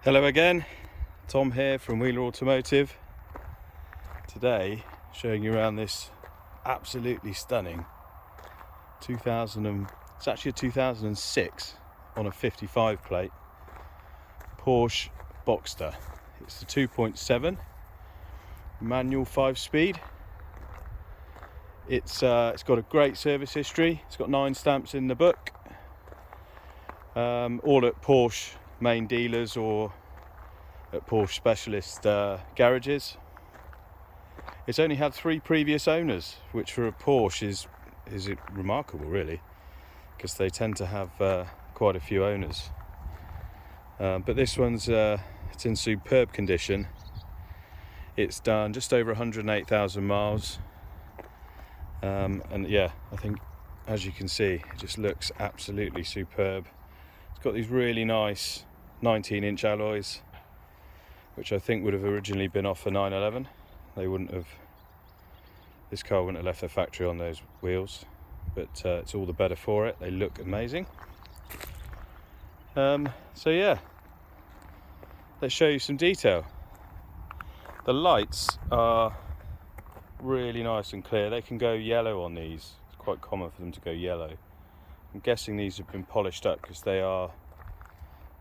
Hello again, Tom here from Wheeler Automotive. Today showing you around this absolutely stunning it's actually a 2006 on a 55 plate Porsche Boxster. It's the 2.7 manual 5-speed. It's got a great service history. It's got 9 stamps in the book, all at Porsche main dealers or at Porsche specialist garages. It's only had 3 previous owners, which for a Porsche is remarkable really, because they tend to have quite a few owners. But this one's it's in superb condition. It's done just over 108,000 miles, and yeah, I think as you can see it just looks absolutely superb. It's got these really nice 19-inch alloys, which I think would have originally been off a 911. This car wouldn't have left the factory on those wheels, but it's all the better for it. They look amazing. So yeah, let's show you some detail. The lights are really nice and clear. They can go yellow on these. It's quite common for them to go yellow. I'm guessing these have been polished up because they are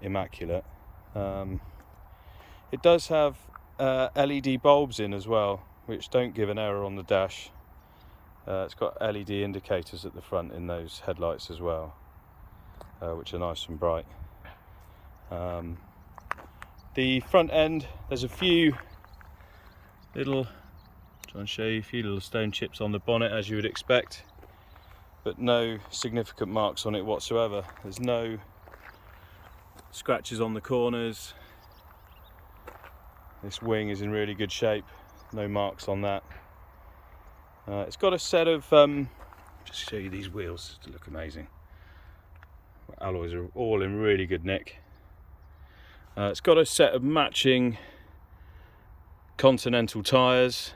immaculate. It does have LED bulbs in as well, which don't give an error on the dash. It's got LED indicators at the front in those headlights as well, which are nice and bright. The front end, there's a few little, try and show you a few little stone chips on the bonnet as you would expect, but no significant marks on it whatsoever. There's no scratches on the corners. This wing is in really good shape, no marks on that. It's got a set of, just show you these wheels to look amazing. Alloys are all in really good nick. It's got a set of matching Continental tyres.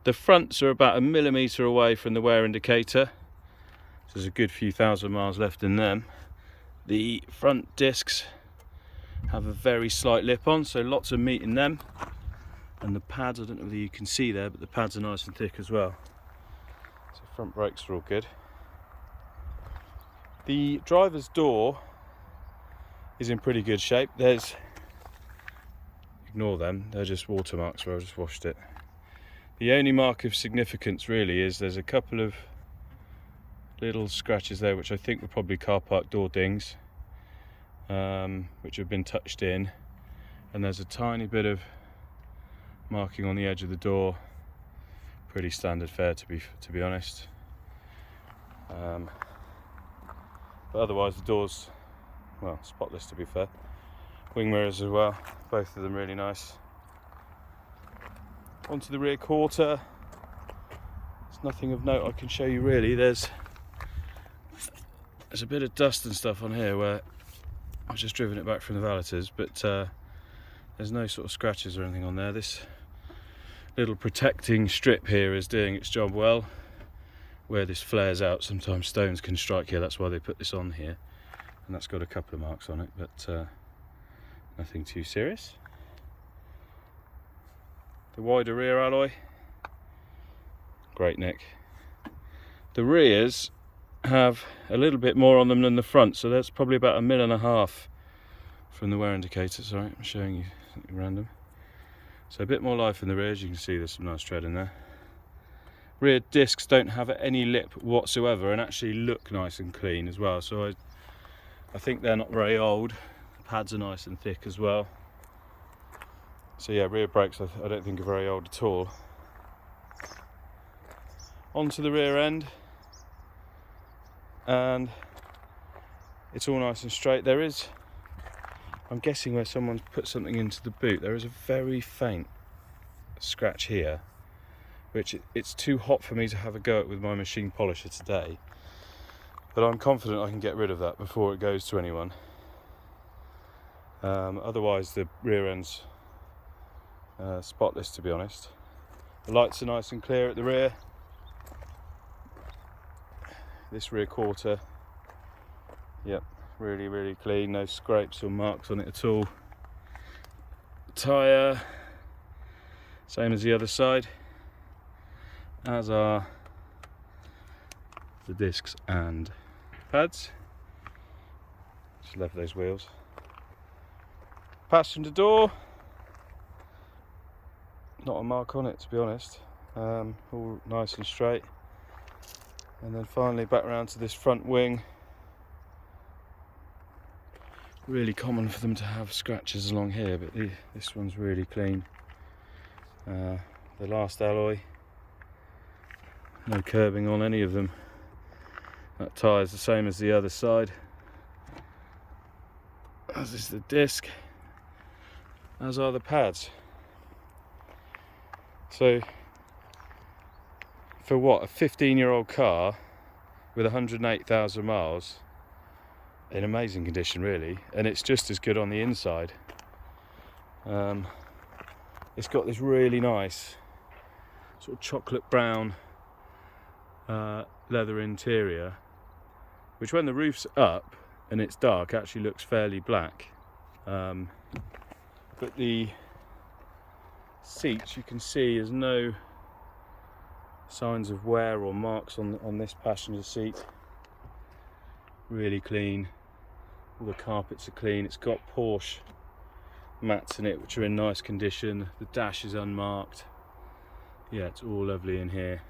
The fronts are about 1 millimetre away from the wear indicator, so there's a good few thousand miles left in them. The front discs have a very slight lip on, so lots of meat in them. And the pads, I don't know whether you can see there, but the pads are nice and thick as well. So front brakes are all good. The driver's door is in pretty good shape. Ignore them, they're just watermarks where I just washed it. The only mark of significance really is there's a couple of little scratches there, which I think were probably car park door dings, which have been touched in, and there's a tiny bit of marking on the edge of the door. Pretty standard fare to be honest. But otherwise the doors, well, spotless to be fair. Wing mirrors as well, both of them really nice. Onto the rear quarter, there's nothing of note I can show you really. There's a bit of dust and stuff on here where I've just driven it back from the valeters, but there's no sort of scratches or anything on there. This little protecting strip here is doing its job well. Where this flares out, sometimes stones can strike here, that's why they put this on here. And that's got a couple of marks on it, but nothing too serious. The wider rear alloy, great nick. The rears have a little bit more on them than the front, so that's probably about 1.5 mil from the wear indicator. Sorry, I'm showing you something random. So a bit more life in the rear. As you can see, there's some nice tread in there. Rear discs don't have any lip whatsoever and actually look nice and clean as well, so I think they're not very old. The pads are nice and thick as well. So yeah, rear brakes I don't think are very old at all. Onto the rear end, and it's all nice and straight. There is, I'm guessing where someone's put something into the boot, there is a very faint scratch here, which it's too hot for me to have a go at with my machine polisher today, but I'm confident I can get rid of that before it goes to anyone. Otherwise the rear end's spotless to be honest. The lights are nice and clear at the rear. This rear quarter, yep, really clean, no scrapes or marks on it at all. tyre, same as the other side, as are the discs and pads. Just left those wheels. Passenger door, not a mark on it to be honest, all nice and straight. And then finally back around to this front wing. Really common for them to have scratches along here, but this one's really clean. The last alloy, no curbing on any of them. That tyre is the same as the other side, as is the disc, as are the pads. So for what, a 15-year-old car with 108,000 miles, in amazing condition really, and it's just as good on the inside. It's got this really nice sort of chocolate brown leather interior, which when the roof's up and it's dark actually looks fairly black, but the seats, you can see there's no signs of wear or marks on this passenger seat. Really clean, all the carpets are clean. It's got Porsche mats in it which are in nice condition. The dash is unmarked. Yeah, it's all lovely in here.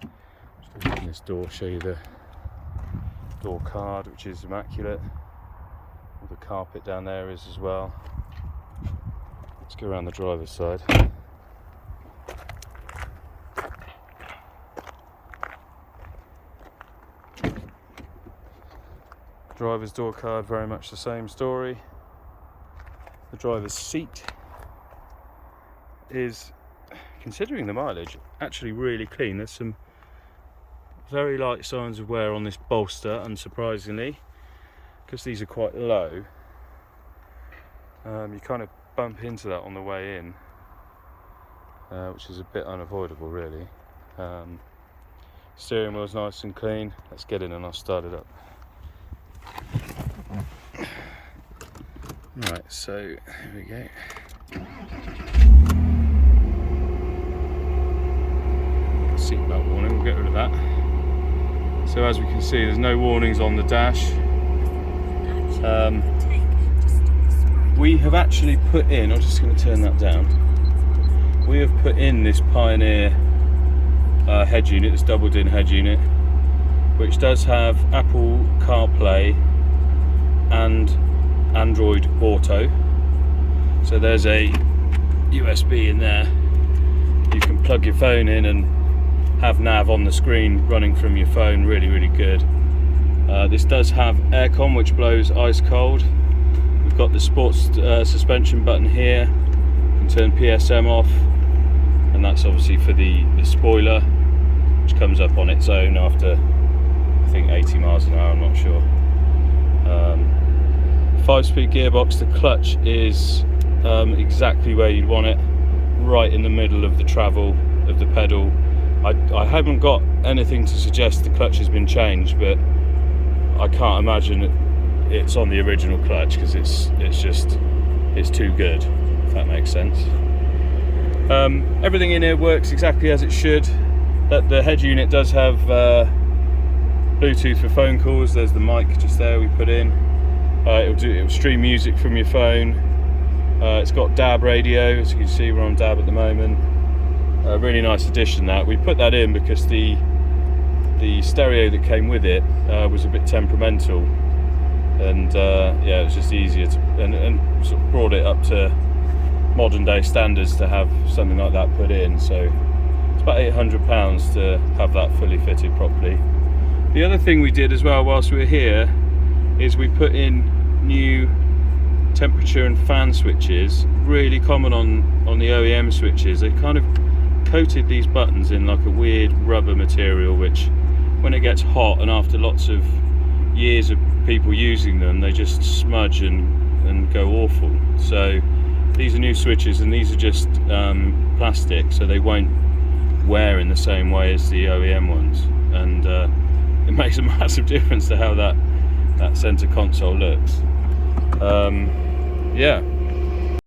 Just open this door, show you the door card, which is immaculate. All the carpet down there is as well. Let's go around the driver's side. Driver's door card, very much the same story. The driver's seat is, considering the mileage, actually really clean. There's some very light signs of wear on this bolster, unsurprisingly, because these are quite low. You kind of bump into that on the way in, which is a bit unavoidable really. Steering wheel's nice and clean. Let's get in and I'll start it up. Right, so here we go. Seatbelt warning, we'll get rid of that. So as we can see, there's no warnings on the dash. We have actually put in, I'm just going to turn that down. We have put in this Pioneer head unit, this double-din head unit, which does have Apple CarPlay and Android Auto. So there's a USB in there. You can plug your phone in and have nav on the screen running from your phone. Really, really good. This does have aircon, which blows ice cold. We've got the sports suspension button here. You can turn PSM off, and that's obviously for the spoiler, which comes up on its own after I think 80 miles an hour, I'm not sure. 5-speed gearbox. The clutch is exactly where you'd want it, right in the middle of the travel of the pedal. I haven't got anything to suggest the clutch has been changed, but I can't imagine it's on the original clutch, because it's too good, if that makes sense. Everything in here works exactly as it should. The head unit does have Bluetooth for phone calls. There's the mic just there we put in. It'll stream music from your phone. It's got DAB radio, as you can see we're on DAB at the moment. Really nice addition that. We put that in because the stereo that came with it was a bit temperamental, and yeah, it was just easier to, and sort of brought it up to modern day standards to have something like that put in. So it's about £800 to have that fully fitted properly. The other thing we did as well whilst we were here is we put in new temperature and fan switches. Really common on the OEM switches. They kind of coated these buttons in like a weird rubber material, which when it gets hot and after lots of years of people using them, they just smudge and go awful. So these are new switches, and these are just plastic, so they won't wear in the same way as the OEM ones, and it makes a massive difference to how that center console looks. Yeah,